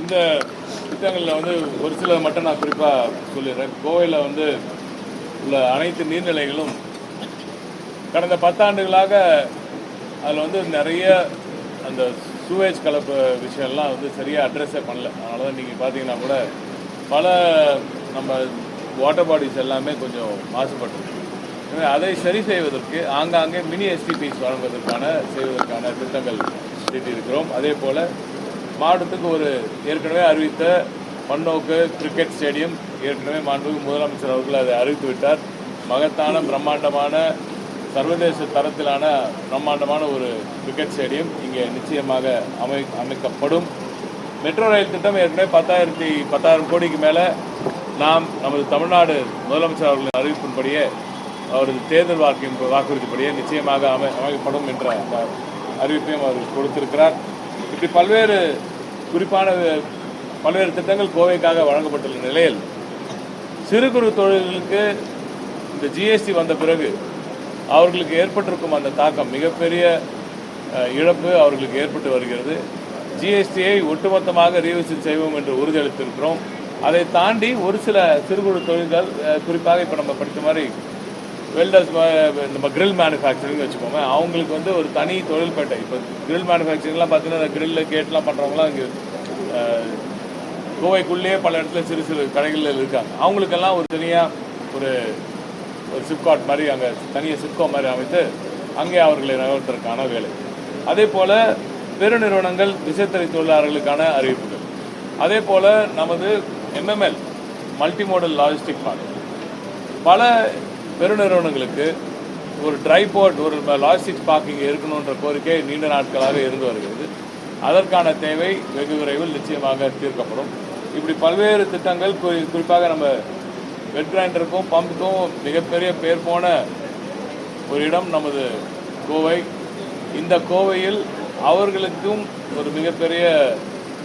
இந்த திட்டங்களில் வந்து ஒரு சில மட்டும் நான் குறிப்பாக சொல்லிடுறேன். கோவையில் வந்து உள்ள அனைத்து நீர்நிலைகளும் கடந்த 10 ஆண்டுகளாக அதில் வந்து நிறைய அந்த சூவேஜ் கலப்பு விஷயம்லாம் வந்து சரியாக அட்ரஸே பண்ணல. அதனால தான் நீங்கள் பார்த்தீங்கன்னா கூட பல நம்ம வாட்டர் பாடிஸ் எல்லாமே கொஞ்சம் மாசுபட்டிருக்கு. எனவே அதை சரி செய்வதற்கு ஆங்காங்கே மினி எஸ்டிபிஸ் செய்வதற்கான திட்டங்கள் தீட்டியிருக்கிறோம். அதே போல் மாவட்டத்துக்கு ஒரு ஏற்கனவே அறிவித்த பன்னோக்கு கிரிக்கெட் ஸ்டேடியம் ஏற்கனவே மாண்புமிகு முதலமைச்சர் அவர்கள் அதை அறிவித்து விட்டார். மகத்தான பிரம்மாண்டமான சர்வதேச தரத்திலான பிரம்மாண்டமான ஒரு கிரிக்கெட் ஸ்டேடியம் இங்கே நிச்சயமாக அமைக்கப்படும். மெட்ரோ ரயில் திட்டம் ஏற்கனவே 10,000 கோடிக்கு மேலே நாம் நமது தமிழ்நாடு முதலமைச்சர் அவர்களின் அறிவிப்பின்படியே அவரது தேர்தல் வாக்குறுதிப்படியே நிச்சயமாக அமைக்கப்படும் என்ற அந்த அறிவிப்பையும் அவர் கொடுத்திருக்கிறார். இப்படி குறிப்பான பல்வேறு திட்டங்கள் கோவைக்காக வழங்கப்பட்டுள்ள நிலையில் சிறு குறு தொழில்களுக்கு இந்த ஜிஎஸ்டி வந்த பிறகு அவர்களுக்கு ஏற்பட்டிருக்கும் அந்த தாக்கம் மிகப்பெரிய இழப்பு அவர்களுக்கு ஏற்பட்டு வருகிறது. ஜிஎஸ்டியை ஒட்டுமொத்தமாக ரீவிசிட் செய்வோம் என்று உறுதியளித்திருக்கிறோம். அதை தாண்டி ஒரு சில சிறு குறு தொழில்கள் குறிப்பாக இப்போ நம்ம படித்த மாதிரி வெல்டர்ஸ், நம்ம கிரில் மேனுஃபேக்சரிங் வச்சுக்கோங்க, அவங்களுக்கு வந்து ஒரு தனி தொழில்பேட்டை. இப்போ கிரில் மேனுஃபேக்சரிங்லாம் பார்த்தீங்கன்னா கிரில்லு கேட்லாம் பண்ணுறவங்களாம் இங்கே கோவைக்குள்ளேயே பல இடத்துல சிறு கடைகளில் இருக்காங்க. அவங்களுக்கெல்லாம் ஒரு தனியாக ஒரு சிப்காட் மாதிரி அங்கே தனியாக சிப்கோ மாதிரி அமைத்து அங்கே அவர்களை நகர்த்துவதற்கான வேலை. அதே போல் பெருநிறுவனங்கள் விசைத்தறி தொழிலாளர்களுக்கான அறிவிப்புகள். அதே போல் நமது MML மல்டிமோடல் லாஜிஸ்டிக் பார்க் பல பெருநிறுவனங்களுக்கு ஒரு ட்ரை போர்ட், ஒரு லாஜிஸ்டிக்ஸ் பார்க்கிங் இருக்கணுன்ற கோரிக்கை நீண்ட நாட்களாக இருந்து வருகிறது. அதற்கான தேவை வெகு விரைவில் நிச்சயமாக தீர்க்கப்படும். இப்படி பல்வேறு திட்டங்கள் குறிப்பாக நம்ம வெட் கிரைண்டருக்கும் பம்புக்கும் மிகப்பெரிய பேர் போன ஒரு இடம் நமது கோவை. இந்த கோவையில் அவர்களுக்கும் ஒரு மிகப்பெரிய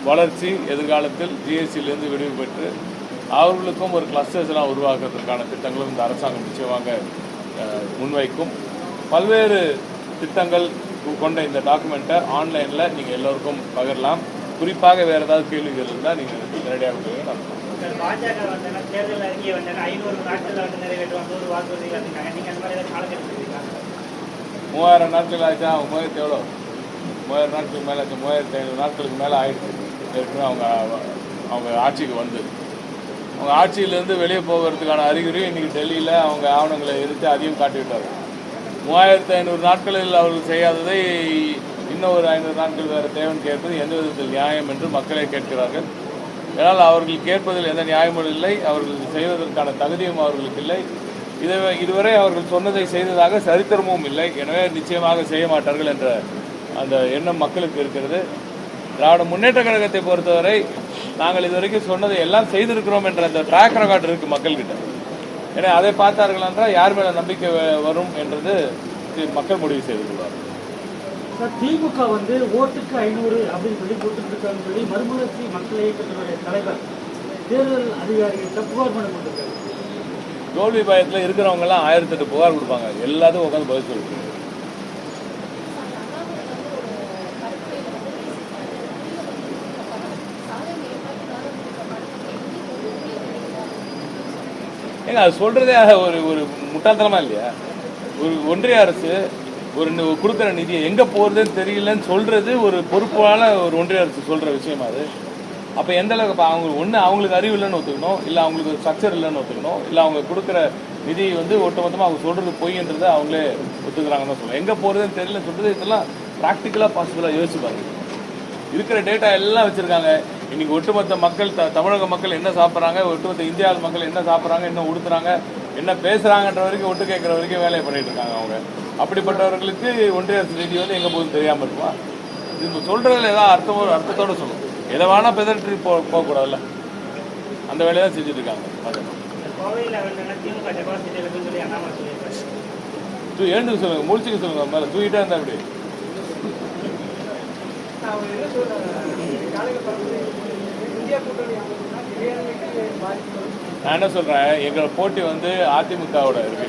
வளர்ச்சி எதிர்காலத்தில் ஜிஎஸ்டியிலிருந்து விடுவி பெற்று அவர்களுக்கும் ஒரு கிளஸ்டர்ஸ்லாம் உருவாக்குவதற்கான திட்டங்களும் இந்த அரசாங்கம் நிச்சயமாக முன்வைக்கும். பல்வேறு திட்டங்கள் கொண்ட இந்த டாக்குமெண்ட்டை ஆன்லைனில் நீங்கள் எல்லோருக்கும் பகிரலாம். குறிப்பாக வேறு ஏதாவது கேள்விகள் இருந்தால் நீங்கள் நேரடியாக போய் பாஜக தேர்தல் அறிக்கை 500 நாட்கள் நிறைவேற்றுவாங்க 3000 நாட்கள் ஆச்சா? அவங்க எவ்வளோ 3000 நாட்களுக்கு மேலே ஆச்சு. 3500 நாட்களுக்கு மேலே ஆயிடுச்சு. ஏற்கனவே அவங்க ஆட்சிக்கு வந்து அவங்க ஆட்சியிலேருந்து வெளியே போகிறதுக்கான அறிகுறி இன்றைக்கி டெல்லியில் அவங்க ஆவணங்களை எடுத்து அதையும் காட்டிவிட்டார். 3500 நாட்களில் அவர்கள் செய்யாததை இன்னும் ஒரு 500 நாட்கள் வேறு தேவைன்னு கேட்பது எந்த விதத்தில் நியாயம் என்று மக்களை கேட்கிறார்கள். ஏன்னால் அவர்கள் கேட்பதில் எந்த நியாயமும் இல்லை, அவர்கள் செய்வதற்கான தகுதியும் அவர்களுக்கு இல்லை. இதுவரை அவர்கள் சொன்னதை செய்ததாக சரித்திரமும் இல்லை. எனவே நிச்சயமாக செய்ய மாட்டார்கள் என்ற அந்த எண்ணம் மக்களுக்கு இருக்கிறது. திராவிட முன்னேற்ற கழகத்தை பொறுத்தவரை நாங்கள் இதுவரைக்கும் சொன்னதை எல்லாம் செய்திருக்கிறோம் என்ற அந்த ட்ராக் ரெக்கார்டு இருக்குது மக்கள்கிட்ட. ஏன்னா அதை பார்த்தார்கள் என்றால் யார் மேலே நம்பிக்கை வரும் என்றது மக்கள் முடிவு செய்து கொள்வார்கள். திமுக வந்து ஓட்டுக்கு 500 அப்படின்னு சொல்லி போட்டுருக்காங்கன்னு சொல்லி மறுமலர்ச்சி மக்கள் இயக்கத்தினுடைய தலைவர் தேர்தல் அதிகாரிகிட்ட புகார் பண்ண போட்டிருக்காரு. தோல்வி பயத்தில் இருக்கிறவங்கலாம் 1008 புகார் கொடுப்பாங்க. எல்லாத்தையும் உட்காந்து பதில் சொல்லிட்டு ஏங்க அது சொல்றதே ஒரு முட்டாள்தனமா இல்லையா? ஒரு ஒன்றிய அரசு ஒரு கொடுக்குற நிதியை எங்கே போகிறதுன்னு தெரியலன்னு சொல்கிறது ஒரு பொறுப்பான ஒரு ஒன்றிய அரசு சொல்கிற விஷயமா அது? அப்போ எந்த அளவுக்கு அவங்களுக்கு அறிவு இல்லைன்னு ஒத்துக்கணும், இல்லை அவங்களுக்கு ஒரு ஸ்ட்ரக்சர் இல்லைன்னு ஒத்துக்கணும், இல்லை அவங்க கொடுக்குற நிதி வந்து ஒட்டுமொத்தமாக அவங்க சொல்கிறது பொய்ன்றதை அவங்களே ஒத்துக்கிறாங்கன்னு தான் சொல்லணும். எங்கே போகிறதுன்னு தெரியலன்னு சொல்கிறது இதெல்லாம் ப்ராக்டிக்கலாக பாசிபிளாக யோசிச்சு பாருங்க. இருக்கிற டேட்டா எல்லாம் வச்சுருக்காங்க. இன்றைக்கி ஒட்டுமொத்த மக்கள் தமிழக மக்கள் என்ன சாப்பிட்றாங்க, ஒட்டுமொத்த இந்தியாவில் மக்கள் என்ன சாப்பிட்றாங்க, என்ன உடுத்துறாங்க, என்ன பேசுகிறாங்கன்ற வரைக்கும் ஒட்டு கேட்குற வரைக்கும் வேலையை பண்ணிட்டு இருக்காங்க அவங்க. அப்படிப்பட்டவர்களுக்கு ஒன்றிய அரசு நிதி வந்து எங்கே போகுதுன்னு தெரியாமல் இருக்குமா? இது சொல்கிறதுல ஏதாவது அர்த்தத்தோடு சொல்லணும். எதை வேணால் பெதற்றி போகக்கூடாதுல்ல, அந்த வேலையை தான் செஞ்சுட்டு இருக்காங்க. எழுந்துக்க சொல்லுங்க, முடிச்சுக்க சொல்லுங்க, மேலே தூக்கிட்டே இருந்தா அப்படி. நான் என்ன சொல்கிறேன், எங்களோட போட்டி வந்து அதிமுகவோட இருக்கு.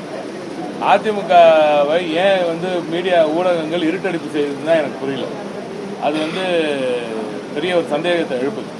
அதிமுகவை ஏன் வந்து மீடியா ஊடகங்கள் இருட்டடிப்பு செய்யுதுன்னு தான் எனக்கு புரியல. அது வந்து பெரிய ஒரு சந்தேகத்தை எழுப்புது.